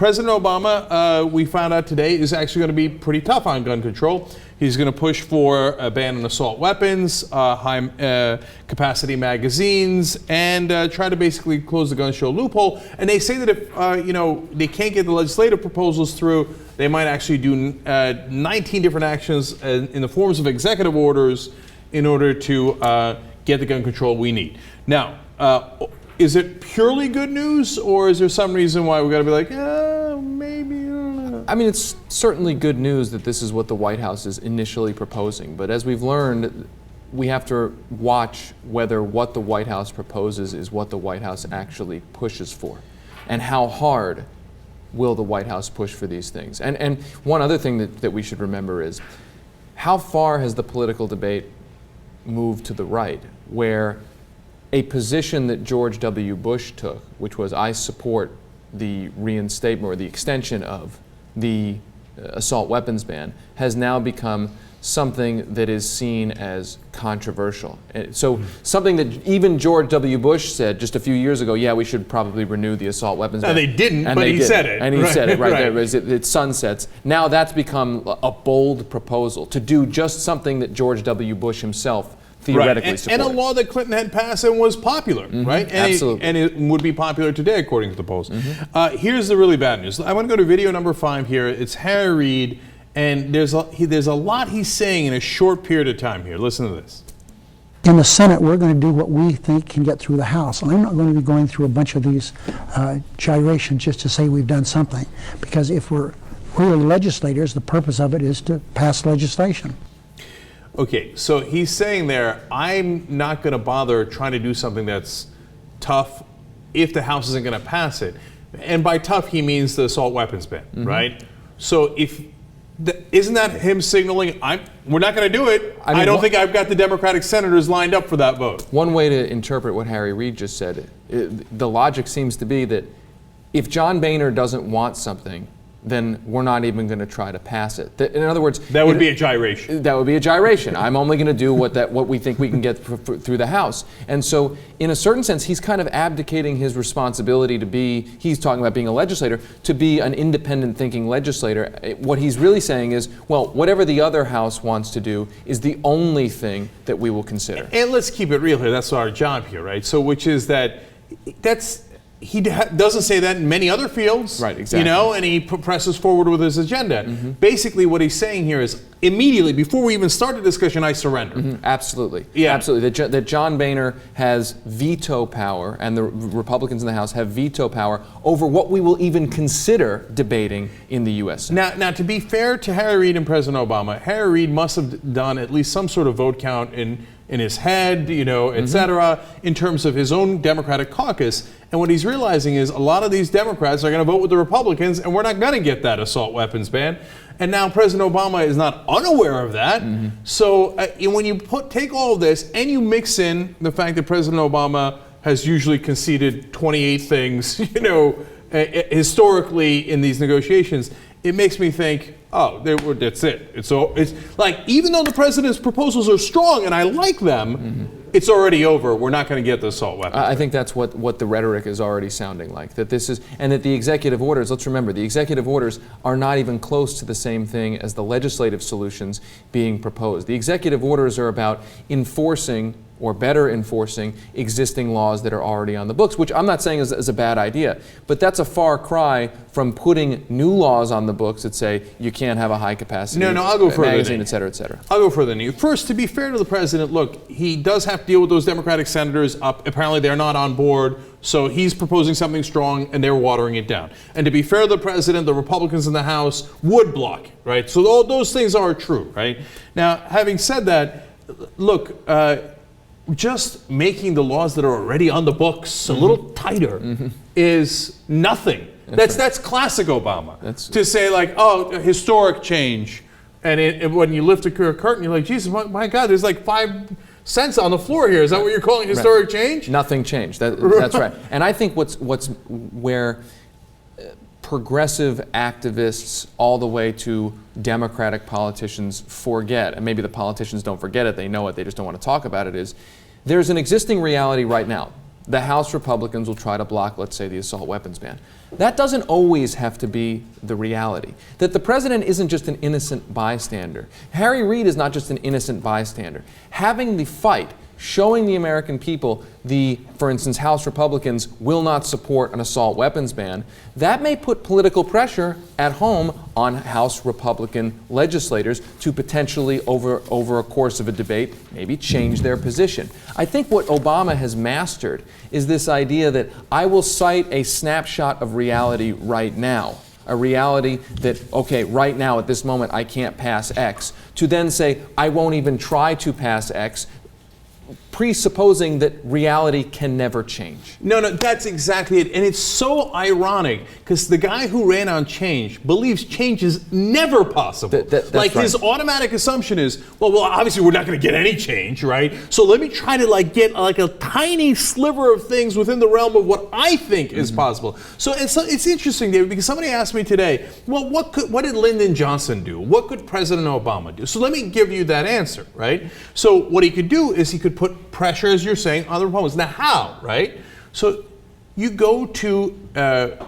President Obama, we found out today, is actually going to be pretty tough on gun control. He's going to push for a ban on assault weapons, high capacity magazines, and try to basically close the gun show loophole. And they say that if they can't get the legislative proposals through, they might actually do 19 different actions in the forms of executive orders in order to get the gun control we need. Now, is it purely good news, or is there some reason why we got to be like, maybe? I don't know. I mean, it's certainly good news that this is what the White House is initially proposing. But as we've learned, we have to watch whether what the White House proposes is what the White House actually pushes for, and how hard will the White House push for these things. And one other thing that we should remember is, how far has the political debate moved to the right, where a position that George W. Bush took, which was, I support the reinstatement or the extension of the assault weapons ban, has now become something that is seen as controversial. So something that even George W. Bush said just a few years ago, yeah, we should probably renew the assault weapons ban. They didn't, but he said it. And he said it right there. It sunsets. Now that's become a bold proposal to do just something that George W. Bush himself theoretically supported. And a law that Clinton had passed and was popular, right? And absolutely. It would be popular today, according to the polls. Here's the really bad news. I want to go to video number 5 here. It's Harry Reid, and there's a lot he's saying in a short period of time here. Listen to this. In the Senate, we're going to do what we think can get through the House. And I'm not going to be going through a bunch of these gyrations just to say we've done something. Because if we're legislators, the purpose of it is to pass legislation. Okay, so he's saying there, I'm not going to bother trying to do something that's tough if the House isn't going to pass it. And by tough, he means the assault weapons ban, right? So isn't that him signaling, we're not going to do it? I don't think I've got the Democratic senators lined up for that vote. One way to interpret what Harry Reid just said, the logic seems to be that if John Boehner doesn't want something, then we're not even going to try to pass it. In other words, that would be a gyration. That would be a gyration. I'm only going to do what we think we can get through the House. And so, in a certain sense, he's kind of abdicating his responsibility to be, he's talking about being a legislator, to be an independent thinking legislator. What he's really saying is, well, whatever the other House wants to do is the only thing that we will consider. And let's keep it real here. That's our job here, right? So, which is he doesn't say that in many other fields, right? Exactly. And he presses forward with his agenda. Basically, what he's saying here is, immediately before we even start the discussion, I surrender. Absolutely, yeah, absolutely. That John Boehner has veto power, and the Republicans in the House have veto power over what we will even consider debating in the U.S. Senate. Now, to be fair to Harry Reid and President Obama, Harry Reid must have done at least some sort of vote count in his head, et cetera, in terms of his own Democratic caucus. And what he's realizing is a lot of these Democrats are going to vote with the Republicans, and we're not going to get that assault weapons ban. And now President Obama is not unaware of that. So when you take all of this and you mix in the fact that President Obama has usually conceded 28 things, historically in these negotiations, it makes me think, that's it. It's like, even though the president's proposals are strong and I like them, it's already over. We're not going to get the assault weapons. I think that's what the rhetoric is already sounding like. That this is, and that the executive orders, let's remember, the executive orders are not even close to the same thing as the legislative solutions being proposed. The executive orders are about enforcing, or better enforcing, existing laws that are already on the books, which I'm not saying is a bad idea, but that's a far cry from putting new laws on the books that say you can't have a high capacity I'll go further magazine, et cetera, et cetera. I'll go further than you. First, to be fair to the president, look, he does have to deal with those Democratic senators. Apparently they're not on board, so he's proposing something strong and they're watering it down. And to be fair to the president, the Republicans in the House would block, right? So all those things are true, right? Now, having said that, look, just making the laws that are already on the books a little tighter is nothing. That's classic Obama. To say like, a historic change, and when you lift a curtain, you're like, Jesus, my God, there's like 5 cents on the floor here. Is that what you're calling historic change? Nothing changed. That's right. And I think where progressive activists all the way to Democratic politicians forget, and maybe the politicians don't forget it, they know it, they just don't want to talk about it, is there's an existing reality right now. the House Republicans will try to block, let's say, the assault weapons ban. That doesn't always have to be the reality. That the president isn't just an innocent bystander. Harry Reid is not just an innocent bystander. Having the fight, showing the American people for instance, House Republicans will not support an assault weapons ban, that may put political pressure at home on House Republican legislators to potentially, over a course of a debate, maybe change their position. I think what Obama has mastered is this idea that I will cite a snapshot of reality right now. A reality that, okay, right now at this moment I can't pass X, to then say I won't even try to pass X, presupposing that reality can never change. No, that's exactly it. And it's so ironic because the guy who ran on change believes change is never possible. That's like right. His automatic assumption is, well, obviously we're not going to get any change, right? So let me try to get a tiny sliver of things within the realm of what I think is possible. So it's interesting, David, because somebody asked me today, well, what did Lyndon Johnson do? What could President Obama do? So let me give you that answer, right? So what he could do is he could put pressure, as you're saying, on the Republicans. Now, how, right? So you go to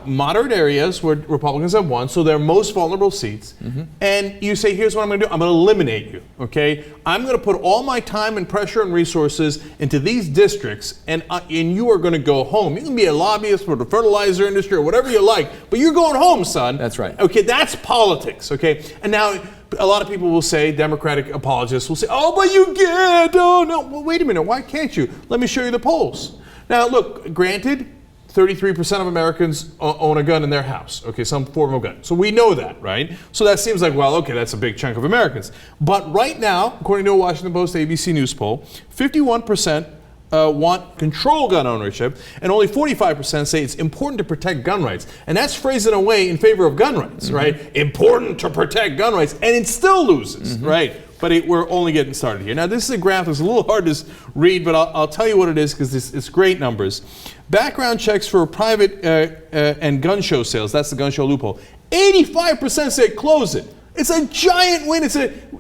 moderate areas where Republicans have won, so their most vulnerable seats, and you say, here's what I'm going to do. I'm going to eliminate you, okay? I'm going to put all my time and pressure and resources into these districts, and you are going to go home. You can be a lobbyist for the fertilizer industry or whatever you like, but you're going home, son. That's right. Okay, that's politics, okay? And now, a lot of people will say, Democratic apologists will say, oh, but you can't, oh, no. Well, wait a minute, why can't you? Let me show you the polls. Now, look, granted, 33% of Americans own a gun in their house, okay, some form of gun. So we know that, right? So that seems like, well, okay, that's a big chunk of Americans. But right now, according to a Washington Post ABC News poll, 51% want control gun ownership, and only 45% say it's important to protect gun rights. And that's phrased in a way in favor of gun rights, right? Important to protect gun rights, and it still loses, right? But we're only getting started here. Now, this is a graph that's a little hard to read, but I'll tell you what it is because it's great numbers. Background checks for private and gun show sales, that's the gun show loophole. 85% say close it. It's a giant win.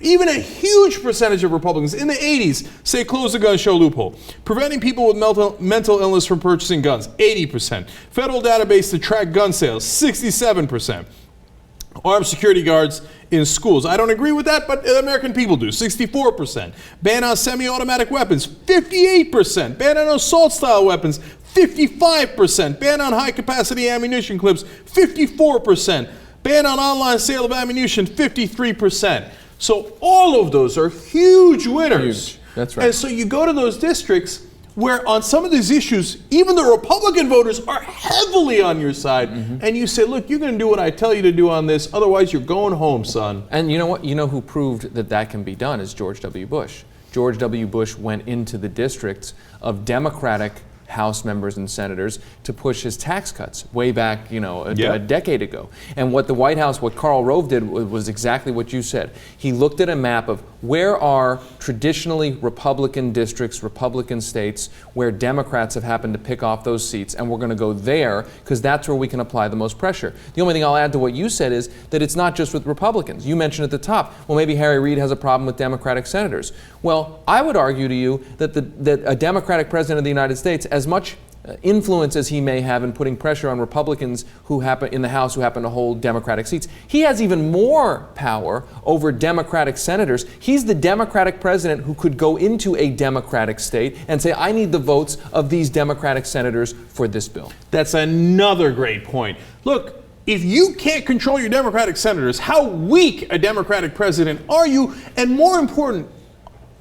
Even a huge percentage of Republicans in the 80s say close the gun show loophole. Preventing people with mental illness from purchasing guns, 80%. Federal database to track gun sales, 67%. Armed security guards in schools. I don't agree with that, but American people do, 64%. Ban on semi-automatic weapons, 58%. Ban on assault-style weapons, 55%. Ban on high-capacity ammunition clips, 54%. Ban on online sale of ammunition, 53%. So all of those are huge winners. Huge. That's right. And so you go to those districts where on some of these issues, even the Republican voters are heavily on your side. And you say, look, you're going to do what I tell you to do on this, otherwise you're going home, son. And you know what? You know who proved that can be done is George W. Bush. George W. Bush went into the districts of Democratic House members and senators to push his tax cuts way back, a decade ago. And what the White House, what Karl Rove did was exactly what you said. He looked at a map of where are traditionally Republican districts, Republican states, where Democrats have happened to pick off those seats, and we're going to go there because that's where we can apply the most pressure. The only thing I'll add to what you said is that it's not just with Republicans. You mentioned at the top, well, maybe Harry Reid has a problem with Democratic senators. Well, I would argue to you that a Democratic president of the United States, as much influence as he may have in putting pressure on Republicans in the House who happen to hold Democratic seats, he has even more power over Democratic senators. He's the Democratic president who could go into a Democratic state and say, I need the votes of these Democratic senators for this bill. That's another great point. Look, if you can't control your Democratic senators, how weak a Democratic president are you? And more important,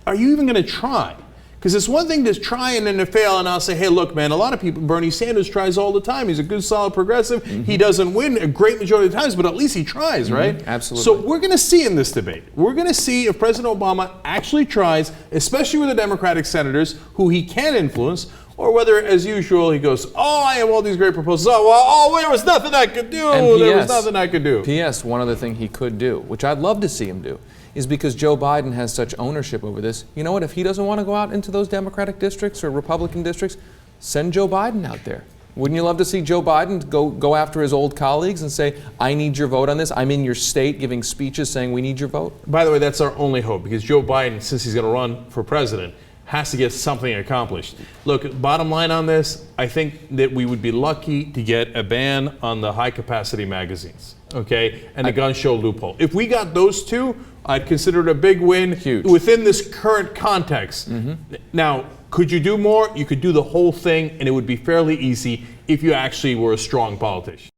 are you even going to try? Because it's one thing to try and then to fail, and I'll say, hey, look, man, a lot of people, Bernie Sanders tries all the time. He's a good, solid progressive. He doesn't win a great majority of the times, but at least he tries, right? Absolutely. So we're going to see in this debate, we're going to see if President Obama actually tries, especially with the Democratic senators who he can influence, or whether, as usual, he goes, oh, I have all these great proposals. There was nothing I could do. And there was nothing I could do. P.S., one other thing he could do, which I'd love to see him do, is because Joe Biden has such ownership over this. You know what? If he doesn't want to go out into those Democratic districts or Republican districts, send Joe Biden out there. Wouldn't you love to see Joe Biden go after his old colleagues and say, I need your vote on this. I'm in your state giving speeches saying we need your vote. By the way, that's our only hope, because Joe Biden, since he's going to run for president, has to get something accomplished. Look, bottom line on this, I think that we would be lucky to get a ban on the high-capacity magazines, okay, and the gun show loophole. If we got those two, I'd consider it a big win. Huge. Within this current context. Now, could you do more? You could do the whole thing, and it would be fairly easy if you actually were a strong politician.